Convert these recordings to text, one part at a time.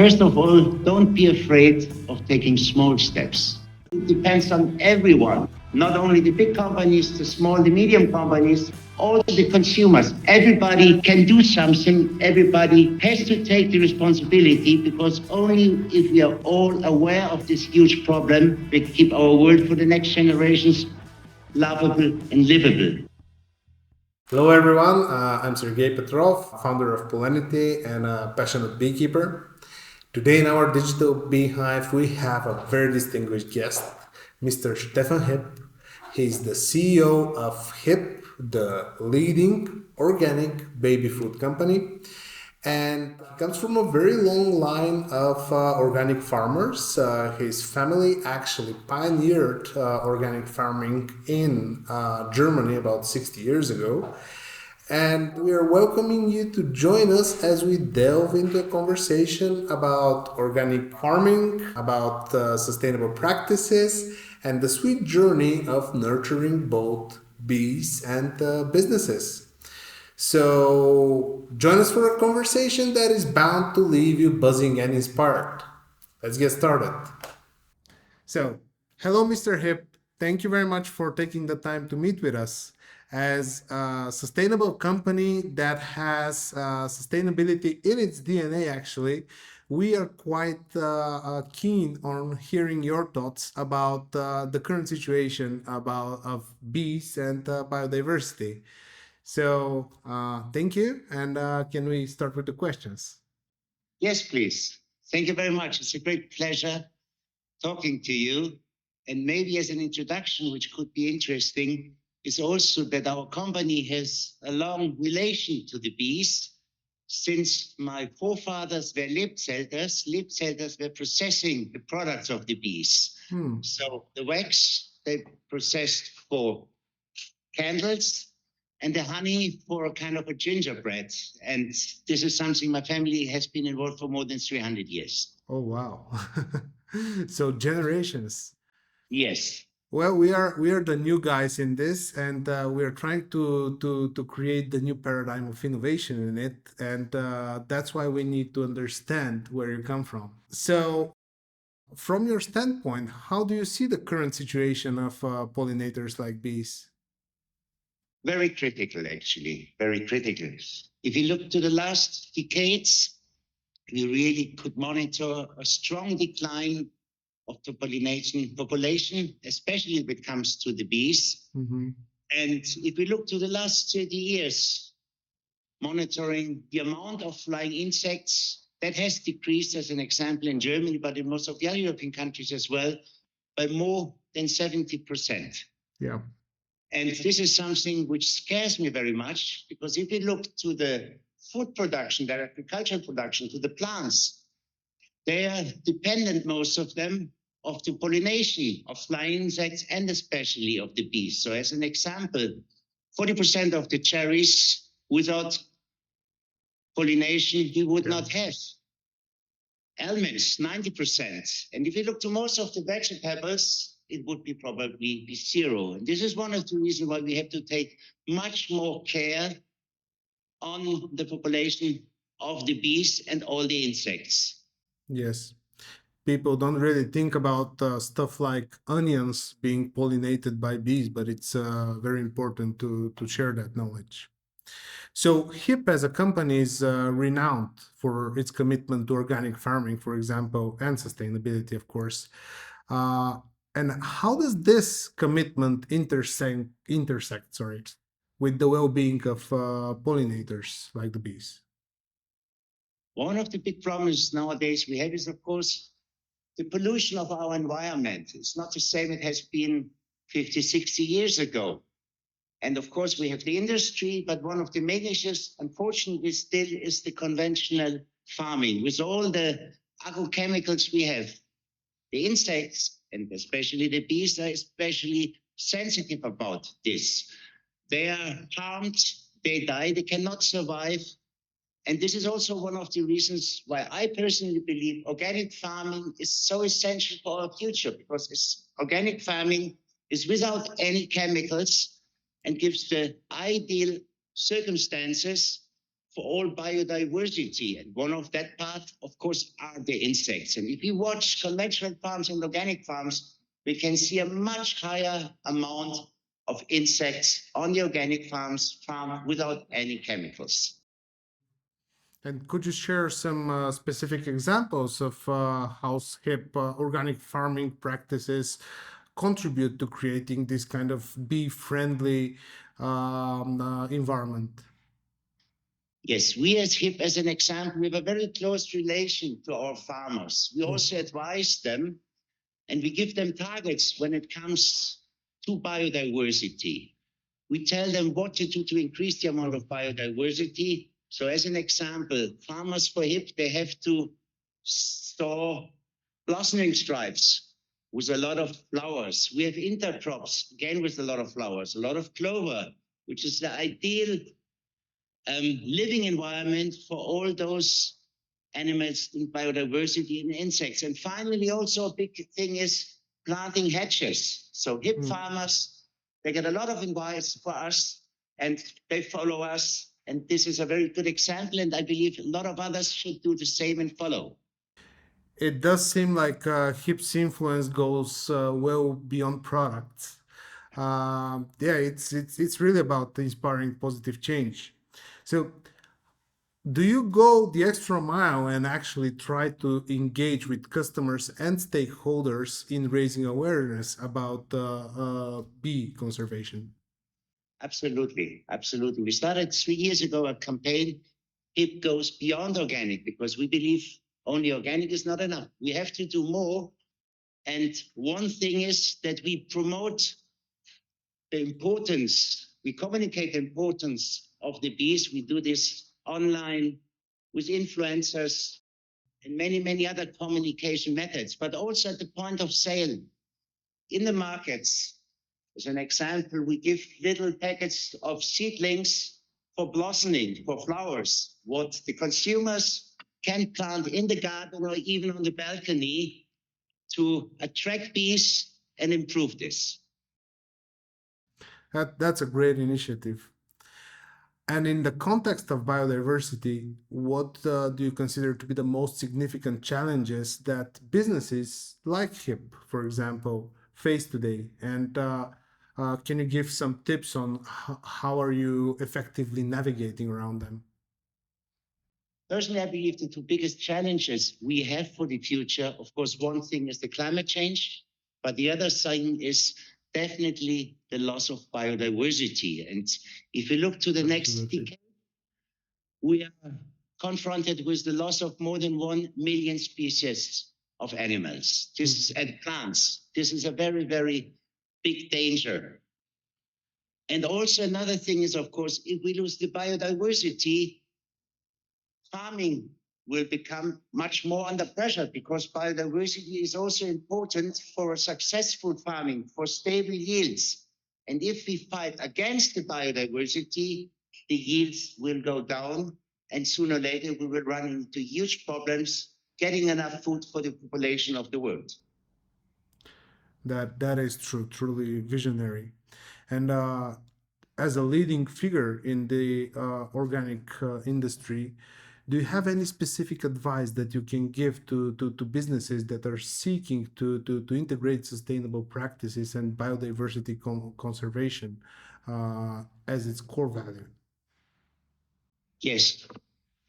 First of all, don't be afraid of taking small steps. It depends on everyone, not only the big companies, the small, the medium companies, also the consumers. Everybody can do something. Everybody has to take the responsibility, because only if we are all aware of this huge problem, we can keep our world for the next generations lovable and livable. Hello everyone, I'm Sergey Petrov, founder of Populacity and a passionate beekeeper. Today in our digital beehive we have a very distinguished guest, Mr. Stefan Hip. He's the CEO of HiPP, the leading organic baby food company, and he comes from a very long line of organic farmers. His family actually pioneered organic farming in Germany about 60 years ago. And we are welcoming you to join us as we delve into a conversation about organic farming, about sustainable practices, and the sweet journey of nurturing both bees and businesses. So join us for a conversation that is bound to leave you buzzing and inspired. Let's get started. So, hello, Mr. Hip. Thank you very much for taking the time to meet with us. As a sustainable company that has sustainability in its DNA, actually, we are quite keen on hearing your thoughts about the current situation of bees and biodiversity. So thank you. And can we start with the questions? Yes, please. Thank you very much. It's a great pleasure talking to you. And maybe as an introduction, which could be interesting, is also that our company has a long relation to the bees. Since my forefathers were Lebzelters were processing the products of the bees. So the wax they processed for candles, and the honey for a kind of a gingerbread. And this is something my family has been involved for more than 300 years. Oh, wow. So generations. Yes. Well, we are the new guys in this, and we are trying to create the new paradigm of innovation in it, and that's why we need to understand where you come from. So, from your standpoint, how do you see the current situation of pollinators like bees? Very critical, actually, very critical. If you look to the last decades, we really could monitor a strong decline of the pollination population, especially when it comes to the bees. Mm-hmm. And if we look to the last 30 years, monitoring the amount of flying insects, that has decreased, as an example, in Germany, but in most of the other European countries as well, by more than 70%. Yeah. And this is something which scares me very much, because if you look to the food production, the agricultural production, to the plants, they are dependent, most of them, of the pollination of flying insects and especially of the bees. So as an example, 40% of the cherries without pollination we would not have. Almonds, 90%. And if you look to most of the vegetables, it would be probably be zero. And this is one of the reasons why we have to take much more care on the population of the bees and all the insects. Yes. People don't really think about stuff like onions being pollinated by bees, but it's very important to share that knowledge. So HiPP as a company is renowned for its commitment to organic farming, for example, and sustainability, of course. And how does this commitment intersect with the well-being of pollinators like the bees? One of the big problems nowadays we have is, of course, the pollution of our environment. It's not the same it has been 50, 60 years ago. And of course, we have the industry, but one of the main issues, unfortunately, still is the conventional farming. With all the agrochemicals we have, the insects, and especially the bees, are especially sensitive about this. They are harmed, they die, they cannot survive. And this is also one of the reasons why I personally believe organic farming is so essential for our future, because organic farming is without any chemicals and gives the ideal circumstances for all biodiversity. And one of that part, of course, are the insects. And if you watch conventional farms and organic farms, we can see a much higher amount of insects on the organic farms farmed without any chemicals. And could you share some specific examples of how HiPP organic farming practices contribute to creating this kind of bee-friendly environment? Yes, we as HiPP, as an example, we have a very close relation to our farmers. We also advise them and we give them targets when it comes to biodiversity. We tell them what to do to increase the amount of biodiversity. So as an example, farmers for HiPP, they have to store blossoming stripes with a lot of flowers. We have intercrops, again with a lot of flowers, a lot of clover, which is the ideal living environment for all those animals in biodiversity and insects. And finally, also a big thing is planting hedges. So HiPP farmers, they get a lot of advice for us and they follow us. And this is a very good example. And I believe a lot of others should do the same and follow. It does seem like HiPP's influence goes well beyond products. Yeah, it's really about inspiring positive change. So, do you go the extra mile and actually try to engage with customers and stakeholders in raising awareness about bee conservation? Absolutely, absolutely. We started 3 years ago a campaign. It goes beyond organic because we believe only organic is not enough. We have to do more. And one thing is that we promote the importance, we communicate the importance of the bees. We do this online with influencers and many, many other communication methods, but also at the point of sale in the markets. As an example, we give little packets of seedlings for blossoming, for flowers, what the consumers can plant in the garden or even on the balcony to attract bees and improve this. That's a great initiative. And in the context of biodiversity, what do you consider to be the most significant challenges that businesses like HiPP, for example, face today? And can you give some tips on how are you effectively navigating around them? Personally, I believe the two biggest challenges we have for the future, of course, one thing is the climate change, but the other thing is definitely the loss of biodiversity. And if we look to the next decade, we are confronted with the loss of more than 1 million species of animals. This is, and plants. This is a very, very big danger. And also another thing is, of course, if we lose the biodiversity, farming will become much more under pressure because biodiversity is also important for a successful farming, for stable yields. And if we fight against the biodiversity, the yields will go down, and sooner or later we will run into huge problems getting enough food for the population of the world. That is true, truly visionary. And as a leading figure in the organic industry, do you have any specific advice that you can give to businesses that are seeking to integrate sustainable practices and biodiversity conservation as its core value? Yes.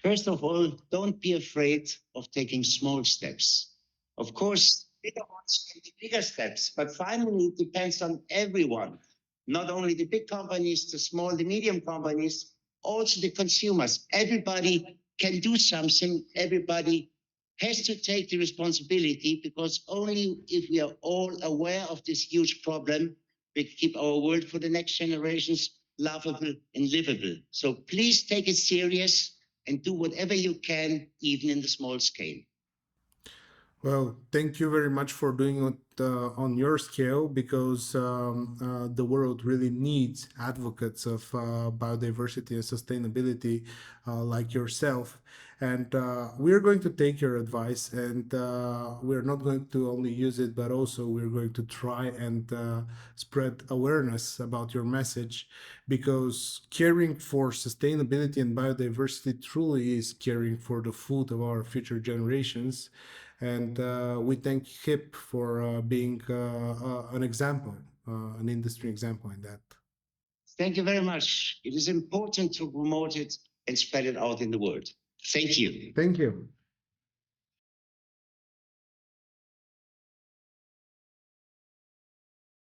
First of all, don't be afraid of taking small steps. Of course, bigger ones can be bigger steps, but finally it depends on everyone. Not only the big companies, the small, the medium companies, also the consumers. Everybody can do something. Everybody has to take the responsibility, because only if we are all aware of this huge problem, we keep our world for the next generations lovable and livable. So please take it serious and do whatever you can, even in the small scale. Well, thank you very much for doing it on your scale, because the world really needs advocates of biodiversity and sustainability like yourself. And we're going to take your advice, and we're not going to only use it, but also we're going to try and spread awareness about your message, because caring for sustainability and biodiversity truly is caring for the food of our future generations. And we thank HiPP for being an example, an industry example in that. Thank you very much. It is important to promote it and spread it out in the world. Thank you. Thank you.